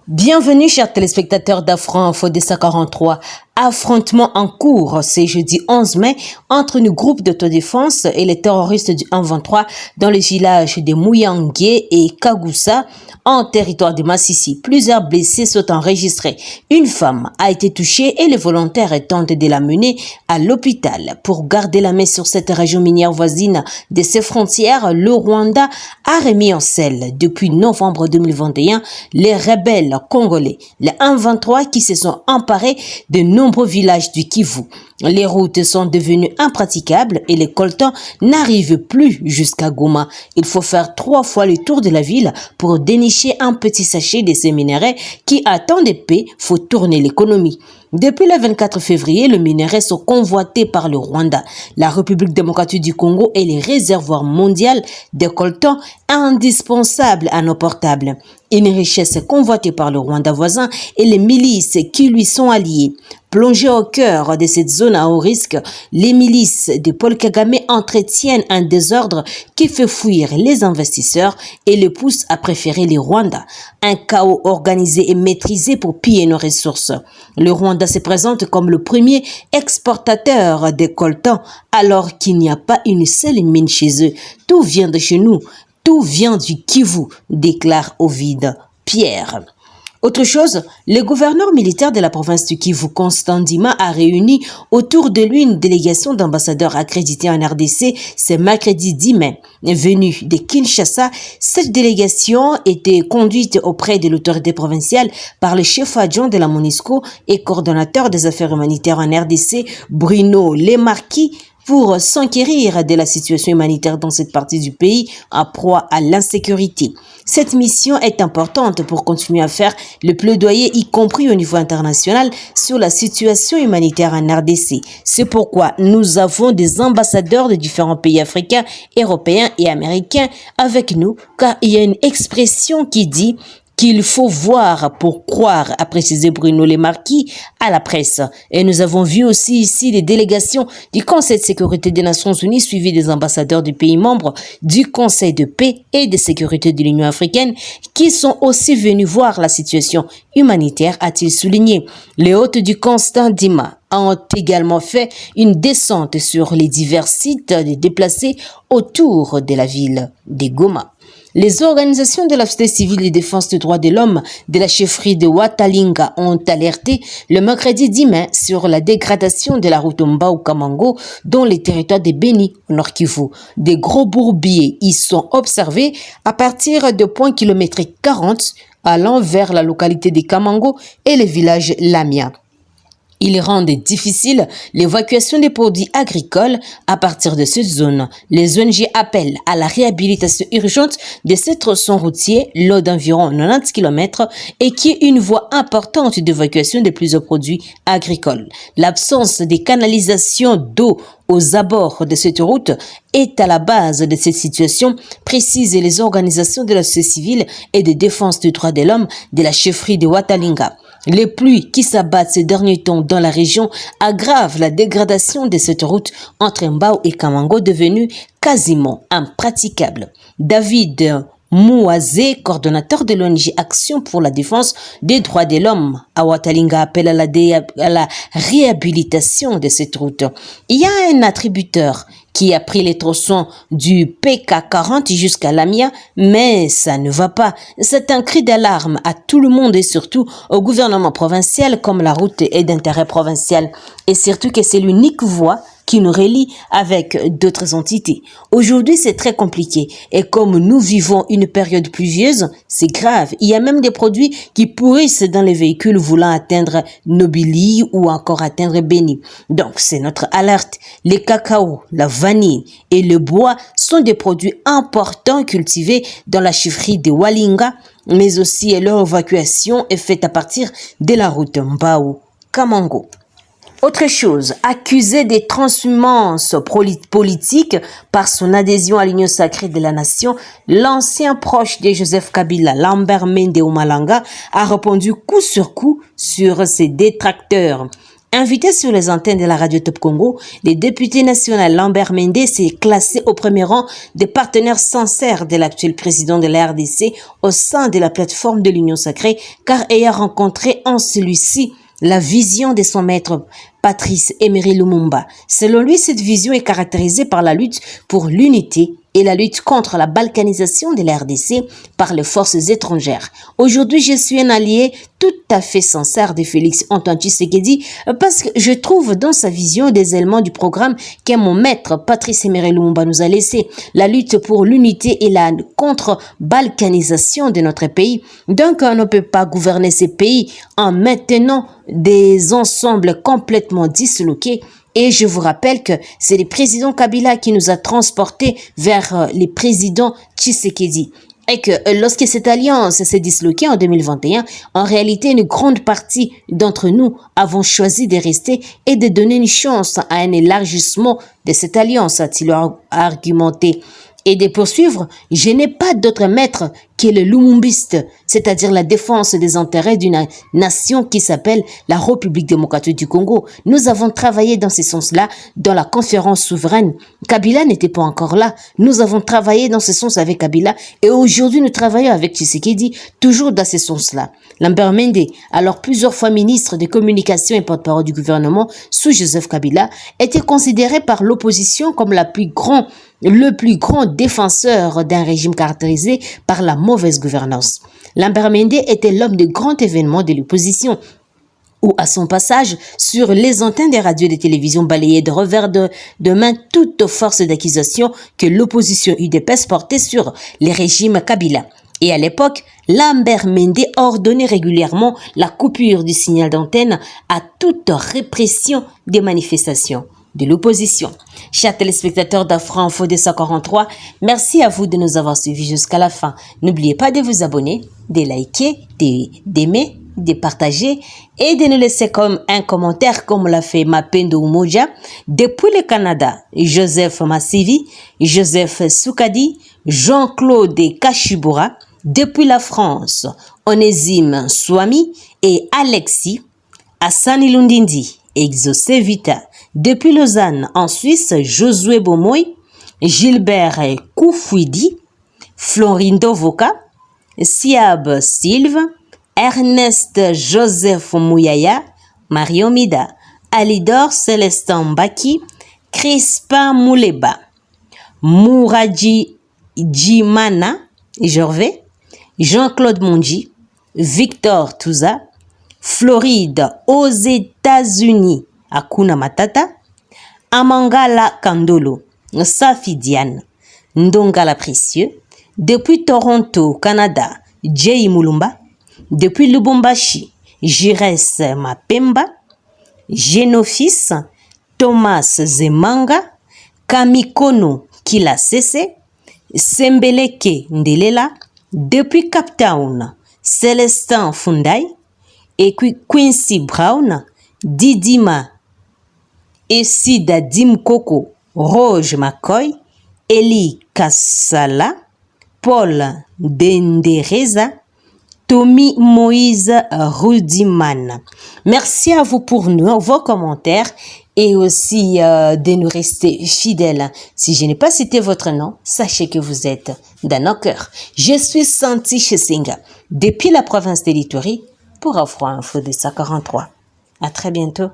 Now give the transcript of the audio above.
Bienvenue chers téléspectateurs d'Afro-Info Dessa 43. Affrontement en cours, c'est jeudi 11 mai, entre le groupe d'autodéfense et les terroristes du 1-23 dans le village de Mouyangué et Kagoussa, en territoire de Massissi. Plusieurs blessés sont enregistrés. Une femme a été touchée et les volontaires tentent de la mener à l'hôpital. Pour garder la main sur cette région minière voisine de ses frontières, le Rwanda a remis en selle depuis novembre 2021 les rebelles congolais, les 1-23 qui se sont emparés de nombreux villages du Kivu. Les routes sont devenues impraticables et les coltans n'arrivent plus jusqu'à Goma. Il faut faire 3 fois le tour de la ville pour dénicher un petit sachet de ces minerais qui, à temps de paix, faut tourner l'économie. Depuis le 24 février, les minerais sont convoités par le Rwanda, la République démocratique du Congo et les réservoirs mondiaux de coltan indispensables à nos portables. Une richesse convoitée par le Rwanda voisin et les milices qui lui sont alliées. Plongées au cœur de cette zone à haut risque, les milices de Paul Kagame entretiennent un désordre qui fait fuir les investisseurs et les pousse à préférer les Rwandais. Un chaos organisé et maîtrisé pour piller nos ressources. Le Rwanda se présente comme le premier exportateur de coltan alors qu'il n'y a pas une seule mine chez eux. Tout vient de chez nous. Tout vient du Kivu, déclare Ovid Pierre. Autre chose, le gouverneur militaire de la province du Kivu, Constant Ndima, a réuni autour de lui une délégation d'ambassadeurs accrédités en RDC ce mercredi 10 mai. Venue de Kinshasa, cette délégation était conduite auprès de l'autorité provinciale par le chef adjoint de la MONUSCO et coordonnateur des affaires humanitaires en RDC, Bruno Lemarquis, pour s'enquérir de la situation humanitaire dans cette partie du pays en proie à l'insécurité. Cette mission est importante pour continuer à faire le plaidoyer, y compris au niveau international, sur la situation humanitaire en RDC. C'est pourquoi nous avons des ambassadeurs de différents pays africains, européens et américains avec nous, car il y a une expression qui dit qu'il faut voir pour croire, a précisé Bruno Lemarquis à la presse. Et nous avons vu aussi ici des délégations du Conseil de sécurité des Nations Unies suivies des ambassadeurs des pays membres du Conseil de paix et de sécurité de l'Union africaine qui sont aussi venus voir la situation humanitaire, a-t-il souligné. Les hôtes du Constant Ndima ont également fait une descente sur les divers sites de déplacés autour de la ville de Goma. Les organisations de la société civile de défense des droits de l'homme de la chefferie de Watalinga ont alerté le mercredi 10 mai sur la dégradation de la route Mbao-Kamango dans les territoires de Beni, au Nord Kivu. Des gros bourbiers y sont observés à partir de points kilométriques 40 allant vers la localité de Kamango et le village Lamia. Ils rendent difficile l'évacuation des produits agricoles à partir de cette zone. Les ONG appellent à la réhabilitation urgente de ce tronçon routier, long d'environ 90 km et qui est une voie importante d'évacuation de plusieurs produits agricoles. L'absence de canalisation d'eau aux abords de cette route est à la base de cette situation, précisent les organisations de la société civile et de défense des droits de l'homme de la chefferie de Watalinga. Les pluies qui s'abattent ces derniers temps dans la région aggravent la dégradation de cette route entre Mbao et Kamango devenue quasiment impraticable. David Mouazé, coordonnateur de l'ONG Action pour la défense des droits de l'homme à Watalinga, appelle à la réhabilitation de cette route. Il y a un attributeur qui a pris les tronçons du PK40 jusqu'à Lamia, mais ça ne va pas. C'est un cri d'alarme à tout le monde et surtout au gouvernement provincial comme la route est d'intérêt provincial et surtout que c'est l'unique voie qui nous relie avec d'autres entités. Aujourd'hui, c'est très compliqué et comme nous vivons une période pluvieuse, c'est grave. Il y a même des produits qui pourrissent dans les véhicules voulant atteindre Nobili ou encore atteindre Beni. Donc, c'est notre alerte. Les cacao, la vanille et le bois sont des produits importants cultivés dans la chefferie de Walinga, mais aussi leur évacuation est faite à partir de la route Mbao-Kamango. Autre chose, accusé des transhumances politiques par son adhésion à l'Union sacrée de la nation, l'ancien proche de Joseph Kabila, Lambert Mende Omalanga, a répondu coup sur coup sur ses détracteurs. Invité sur les antennes de la radio Top Congo, le député national Lambert Mende s'est classé au premier rang des partenaires sincères de l'actuel président de la RDC au sein de la plateforme de l'Union sacrée, car ayant rencontré en celui-ci la vision de son maître Patrice Emery Lumumba. Selon lui, cette vision est caractérisée par la lutte pour l'unité et la lutte contre la balkanisation de la RDC par les forces étrangères. Aujourd'hui, je suis un allié tout à fait sincère de Félix Antoine Tshisekedi parce que je trouve dans sa vision des éléments du programme que mon maître Patrice Emery Lumumba nous a laissé. La lutte pour l'unité et la contre-balkanisation de notre pays. Donc, on ne peut pas gouverner ces pays en maintenant des ensembles complètement disloqués. Et je vous rappelle que c'est le président Kabila qui nous a transportés vers le président Tshisekedi. Et que lorsque cette alliance s'est disloquée en 2021, en réalité, une grande partie d'entre nous avons choisi de rester et de donner une chance à un élargissement de cette alliance, a-t-il argumenté. Et de poursuivre, je n'ai pas d'autre maître que le lumumbiste, c'est-à-dire la défense des intérêts d'une nation qui s'appelle la République démocratique du Congo. Nous avons travaillé dans ce sens-là dans la conférence souveraine. Kabila n'était pas encore là. Nous avons travaillé dans ce sens avec Kabila et aujourd'hui nous travaillons avec Tshisekedi, toujours dans ce sens-là. Lambert Mende, alors plusieurs fois ministre des Communications et porte-parole du gouvernement sous Joseph Kabila, était considéré par l'opposition comme le plus grand défenseur d'un régime caractérisé par la mauvaise gouvernance. Lambert Mende était l'homme de grands événements de l'opposition, où à son passage sur les antennes des radios et des télévisions balayait de revers de main toute force d'accusation que l'opposition UDPS portait sur les régimes Kabila. Et à l'époque, Lambert Mende ordonnait régulièrement la coupure du signal d'antenne à toute répression des manifestations de l'opposition. Chers téléspectateurs d'Afra Info 243, merci à vous de nous avoir suivis jusqu'à la fin. N'oubliez pas de vous abonner, de liker, d'aimer, de partager et de nous laisser comme un commentaire comme l'a fait Mapendo Umoja. Depuis le Canada, Joseph Massivi, Joseph Soukadi, Jean-Claude Kachibura. Depuis la France, Onésime Swami et Alexis, Hassani Lundindi, Exaucé Vita. Depuis Lausanne, en Suisse, Josué Bomoy, Gilbert Koufouidi, Florindo Voka, Siab Silve, Ernest Joseph Mouyaya, Mario Mida, Alidor Célestin Baki, Crispin Mouleba, Mouraji Djimana, Jorvé, Jean-Claude Mondji, Victor Touza, Floride aux États-Unis, Akuna Matata, Amangala Kandolo, Safi Diane, Ndongala Précieux, depuis Toronto, Canada, Jay Mulumba, depuis Lubumbashi, Jires Mapemba, Genofis, Thomas Zemanga, Kamikono Kila Sese, Sembeleke Ndelela, depuis Cape Town, Célestin Fundai, et Quincy Brown, Didima Essida Dimkoko, Roge McCoy, Eli Kassala, Paul Dendereza, Tommy Moïse Rudiman. Merci à vous pour vos commentaires et aussi de nous rester fidèles. Si je n'ai pas cité votre nom, sachez que vous êtes dans nos cœurs. Je suis Santi Chesinga, depuis la province de l'Ituri, pour Afro Info 243. À très bientôt.